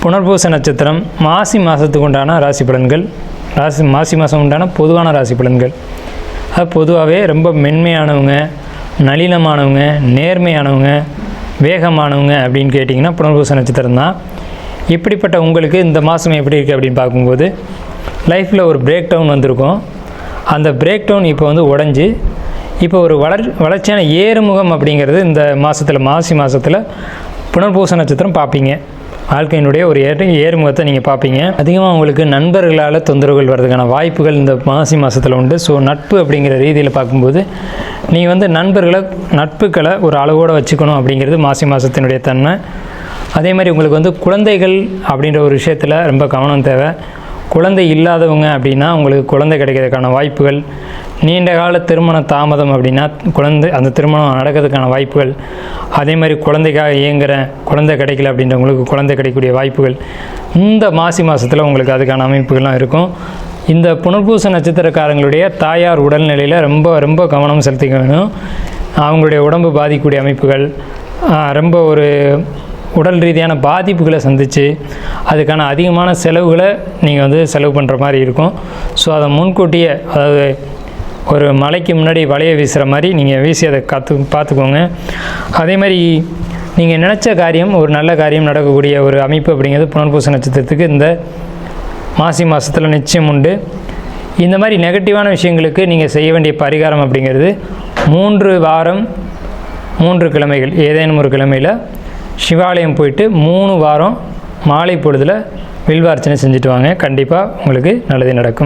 புனர்பூச நட்சத்திரம் மாசி மாதத்துக்கு உண்டான ராசி பலன்கள். மாசி மாதம் உண்டான பொதுவான ராசி பலன்கள். அது பொதுவாகவே ரொம்ப மென்மையானவங்க, நளினமானவங்க, நேர்மையானவங்க, வேகமானவங்க அப்படின்னு கேட்டிங்கன்னா புனர்பூச நட்சத்திரம் தான். இப்படிப்பட்ட உங்களுக்கு இந்த மாதம் எப்படி இருக்குது அப்படின்னு பார்க்கும்போது லைஃப்பில் ஒரு பிரேக் டவுன் வந்திருக்கும். அந்த பிரேக் டவுன் இப்போ உடஞ்சி இப்போ ஒரு வளர்ச்சியான ஏறுமுகம் அப்படிங்கிறது இந்த மாதத்தில், மாசி மாதத்தில் புனர்பூச நட்சத்திரம் பார்ப்பீங்க. வாழ்க்கையினுடைய ஒரு ஏறுமுகத்தை நீங்கள் பார்ப்பீங்க. அதிகமாக உங்களுக்கு நண்பர்களால் தொந்தரவுகள் வர்றதுக்கான வாய்ப்புகள் இந்த மாசி மாதத்தில் உண்டு. ஸோ நட்பு அப்படிங்கிற ரீதியில் பார்க்கும்போது நீங்கள் நட்புகளை ஒரு அளவோடு வச்சுக்கணும் அப்படிங்கிறது மாசி மாதத்தினுடைய தன்மை. அதே மாதிரி உங்களுக்கு குழந்தைகள் அப்படின்ற ஒரு விஷயத்தில் ரொம்ப கவனம் தேவை. குழந்தை இல்லாதவங்க அப்படின்னா உங்களுக்கு குழந்தை கிடைக்கிறதுக்கான வாய்ப்புகள், நீண்ட கால திருமண தாமதம் அப்படின்னா அந்த திருமணம் நடக்கிறதுக்கான வாய்ப்புகள், அதே மாதிரி குழந்தைக்காக இயங்குகிற குழந்தை கிடைக்கல அப்படின்றவங்களுக்கு குழந்தை கிடைக்கக்கூடிய வாய்ப்புகள் இந்த மாசி மாதத்தில் உங்களுக்கு அதுக்கான அமைப்புகள்லாம் இருக்கும். இந்த புனர்பூச நட்சத்திரக்காரங்களுடைய தாயார் உடல்நிலையில் ரொம்ப ரொம்ப கவனம் செலுத்திக்க வேணும். அவங்களுடைய உடம்பு பாதிக்கக்கூடிய அமைப்புகள், ரொம்ப ஒரு உடல் ரீதியான பாதிப்புகளை சந்தித்து அதுக்கான அதிகமான செலவுகளை நீங்கள் செலவு பண்ணுற மாதிரி இருக்கும். ஸோ அதை முன்கூட்டியே, அதாவது ஒரு மலைக்கு முன்னாடி வலையை வீசுகிற மாதிரி நீங்கள் வீசி அதை பார்த்துக்கோங்க. அதே மாதிரி நீங்கள் நினச்ச காரியம், ஒரு நல்ல காரியம் நடக்கக்கூடிய ஒரு அமைப்பு அப்படிங்கிறது புனர்பூச நட்சத்திரத்துக்கு இந்த மாசி மாதத்தில் நிச்சயம் உண்டு. இந்த மாதிரி நெகட்டிவான விஷயங்களுக்கு நீங்கள் செய்ய வேண்டிய பரிகாரம் அப்படிங்கிறது 3 வாரம் 3 கிழமைகள் ஏதேனும் ஒரு கிழமையில் சிவாலயம் போயிட்டு 3 வாரம் மாலை பொழுதில் வில்வார்ச்சனை செஞ்சுட்டு வாங்க. கண்டிப்பாக உங்களுக்கு நல்லது நடக்கும்.